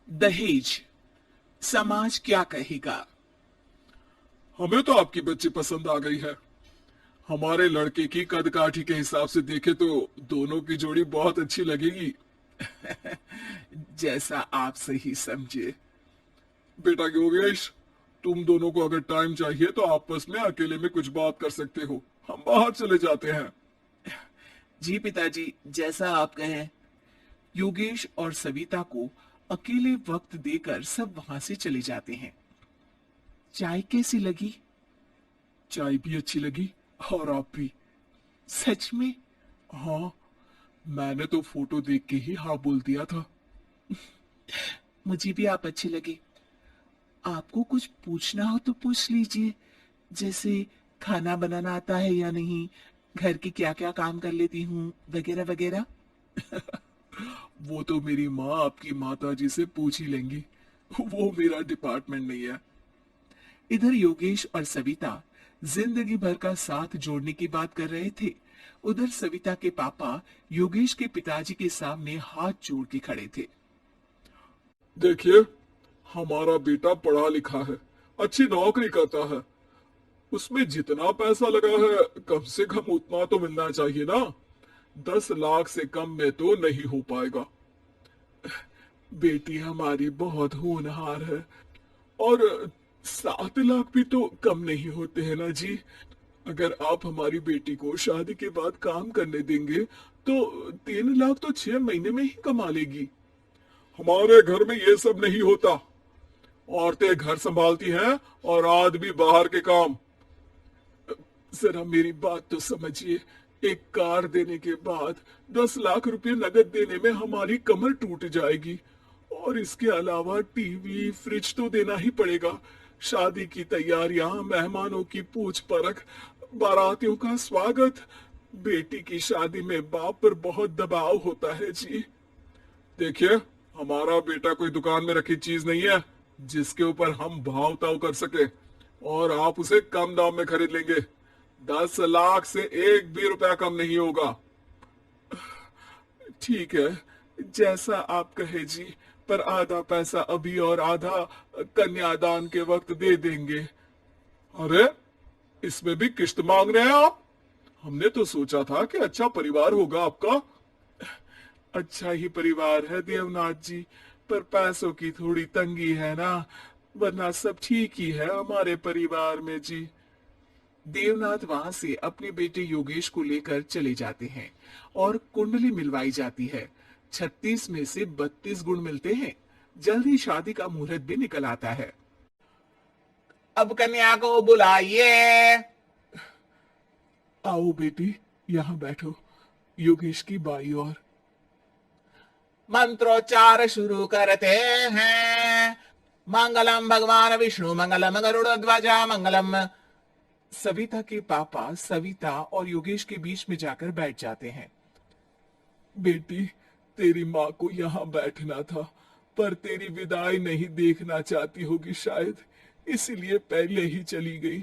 दहेज, समाज क्या कहेगा। हमें तो आपकी बच्ची पसंद आ गई है। हमारे लड़के की कद काठी के हिसाब से देखे तो दोनों की जोड़ी बहुत अच्छी लगेगी। जैसा आप सही समझे। बेटा योगेश, तुम दोनों को अगर टाइम चाहिए तो आपस में अकेले में कुछ बात कर सकते हो। हम बाहर चले जाते हैं। जी पिताजी, जैसा आप कहें। योगेश और सविता को अकेले वक्त देकर सब वहां से चले जाते हैं। चाय कैसी लगी। चाय भी अच्छी लगी और आप भी। सच में। हाँ, मैंने तो फोटो देख के ही हाँ बोल दिया था। मुझे भी आप अच्छे लगे। आपको कुछ पूछना हो तो पूछ लीजिए, जैसे खाना बनाना आता है या नहीं, घर के क्या क्या काम कर लेती हूँ, वगैरह वगैरह। वो तो मेरी माँ आपकी माता जी से पूछ ही लेंगी। वो मेरा डिपार्टमेंट नहीं है। इधर योगेश और सविता जिंदगी भर का साथ जोड़ने की बात कर रहे थे। उधर सविता के पापा योगेश के पिताजी के सामने हाथ जोड़ के खड़े थे। देखिए, हमारा बेटा पढ़ा लिखा है, अच्छी नौकरी करता है। उसमें जितना पैसा लगा है कम से कम उतना तो मिलना चाहिए ना। 10 लाख से कम में तो नहीं हो पाएगा। बेटी हमारी बहुत होनहार है और 7 लाख भी तो कम नहीं होते हैं ना जी। अगर आप हमारी बेटी को शादी के बाद काम करने देंगे तो 3 लाख तो 6 महीने में ही कमा लेगी। हमारे घर में ये सब नहीं होता। औरतें घर संभालती हैं और आदमी बाहर के काम। जरा मेरी बात तो समझिए। एक कार देने के बाद 10 लाख रुपए नगद देने में हमारी कमर टूट जाएगी। और इसके अलावा टीवी फ्रिज तो देना ही पड़ेगा। शादी की तैयारियां, मेहमानों की पूछ परख, बारातियों का स्वागत। बेटी की शादी में बाप पर बहुत दबाव होता है जी। देखिए, हमारा बेटा कोई दुकान में रखी चीज नहीं है जिसके ऊपर हम भाव ताव कर सके और आप उसे कम दाम में खरीद लेंगे। 10 लाख से एक भी रुपया कम नहीं होगा। ठीक है, जैसा आप कहे जी, पर आधा पैसा अभी और आधा कन्यादान के वक्त दे देंगे। अरे, इसमें भी किश्त मांग रहे हैं आप? हमने तो सोचा था कि अच्छा परिवार होगा आपका। अच्छा ही परिवार है देवनाथ जी, पर पैसों की थोड़ी तंगी है ना, वरना सब ठीक ही है हमारे परिवार में जी। देवनाथ वहां से अपने बेटे योगेश को लेकर चले जाते हैं और कुंडली मिलवाई जाती है। 36 में से 32 गुण मिलते हैं। जल्द ही शादी का मुहूर्त भी निकल आता है। अब कन्या को बुलाइए। आओ बेटी, यहाँ बैठो, योगेश की बाई और। मंत्रोच्चार शुरू करते हैं। मंगलम भगवान विष्णु मंगलम गरुड़ ध्वजा मंगलम। सविता के पापा सविता और योगेश के बीच में जाकर बैठ जाते हैं। बेटी, तेरी माँ को यहाँ बैठना था, पर तेरी विदाई नहीं देखना चाहती होगी शायद, इसीलिए पहले ही चली गई।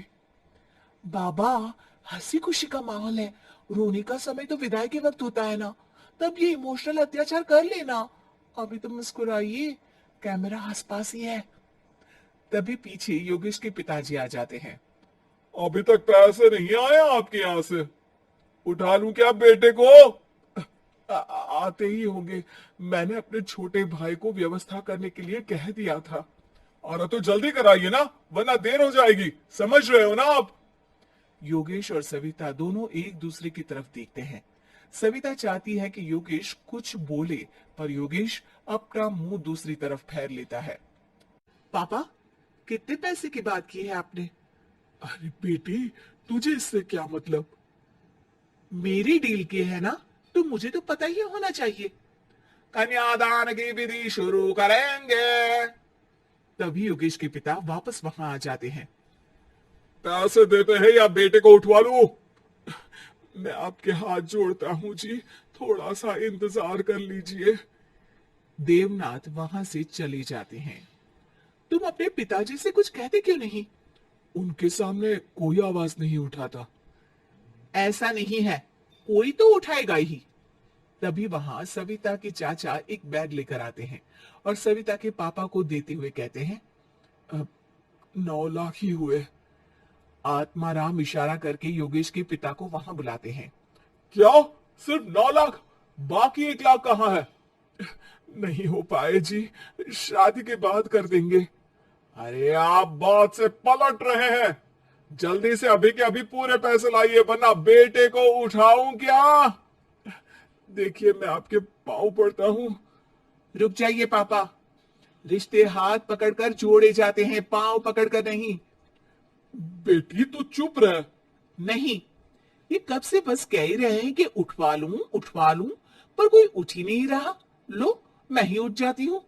बाबा, हंसी खुशी का माहौल है। रोने का समय तो विदाई के वक्त होता है ना, तब ये इमोशनल अत्याचार कर लेना। अभी तो मुस्कुराइए, कैमरा आसपास ही है। तभी पीछे योगेश के पिताजी आ जाते हैं। अभी तक पैसे नहीं आए आपके यहाँ से? उठा लूं क्या बेटे को? आते ही होंगे। मैंने अपने छोटे भाई को व्यवस्था करने के लिए कह दिया था। और तो जल्दी कराइए ना, वरना देर हो जाएगी। समझ रहे हो ना आप? योगेश और सविता दोनों एक दूसरे की तरफ देखते हैं। सविता चाहती है कि योगेश कुछ बोले, पर योगेश अपना मुंह दूसरी तरफ फेर लेता है। पापा, कितने पैसे की बात की है आपने? अरे बेटी, तुझे इससे क्या मतलब? मेरी डील की है ना, तो मुझे तो पता ही होना चाहिए। कन्यादान की विधि शुरू करेंगे। तभी योगेश के पिता वापस वहां आ जाते हैं। पैसे देते हैं या बेटे को उठवा लूं? मैं आपके हाथ जोड़ता हूं जी, थोड़ा सा इंतजार कर लीजिए। देवनाथ वहां से चले जाते हैं। तुम अपने पिताजी से कुछ कहते क्यों नहीं? उनके सामने कोई आवाज नहीं उठाता। ऐसा नहीं है, कोई तो उठाएगा ही। तभी वहां सविता के चाचा एक बैग लेकर आते हैं और सविता के पापा को देते हुए कहते हैं, "अब 9 लाख ही हुए।" आत्माराम इशारा करके योगेश के पिता को वहां बुलाते हैं। क्या? सिर्फ 9 लाख? बाकी 1 लाख कहाँ है? नहीं हो पाए जी, शादी के बाद कर देंगे। अरे आप बात से पलट रहे हैं। जल्दी से अभी के अभी पूरे पैसे लाइए, वरना बेटे को उठाऊं क्या? देखिए मैं आपके पांव पड़ता हूं। रुक जाइए पापा, रिश्ते हाथ पकड़कर जोड़े जाते हैं, पांव पकड़कर नहीं। बेटी तू चुप रह। नहीं, ये कब से बस कह ही रहे हैं कि उठवा लूं, पर कोई उठ ही नहीं रहा। लो मैं ही उठ जाती हूँ।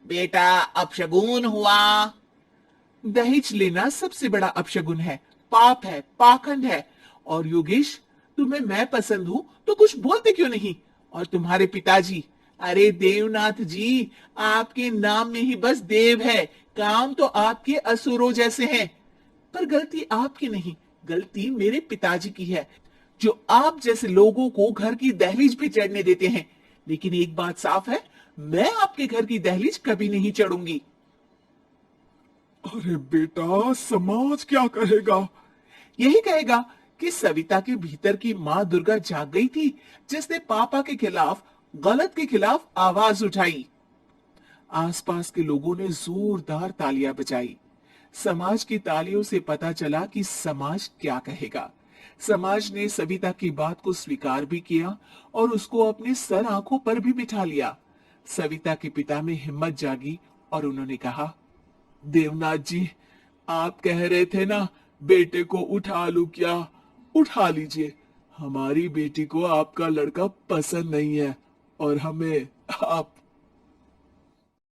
बेटा अपशगुन हुआ। दहेज लेना सबसे बड़ा अपशगुन है, पाप है, पाखंड है। और योगेश, तुम्हें मैं पसंद हूं तो कुछ बोलते क्यों नहीं? और तुम्हारे पिताजी, अरे देवनाथ जी, आपके नाम में ही बस देव है, काम तो आपके असुरों जैसे हैं। पर गलती आपकी नहीं, गलती मेरे पिताजी की है, जो आप जैसे लोगों को घर की दहलीज पे चढ़ने देते हैं। लेकिन एक बात साफ है, मैं आपके घर की दहलीज कभी नहीं चढ़ूंगी। अरे बेटा, समाज क्या कहेगा? यही कहेगा कि सविता के भीतर की मां दुर्गा जाग गई थी, जिसने पापा के खिलाफ, गलत के खिलाफ आवाज उठाई। आसपास के लोगों ने जोरदार तालियां बजाई। समाज की तालियों से पता चला कि समाज क्या कहेगा। समाज ने सविता की बात को स्वीकार भी किया और उसको अपने सर आंखों पर भी बिठा लिया। सविता के पिता में हिम्मत जागी और उन्होंने कहा, देवनाथ जी, आप कह रहे थे ना बेटे को उठा लूं क्या? उठा लीजिए। हमारी बेटी को आपका लड़का पसंद नहीं है और हमें आप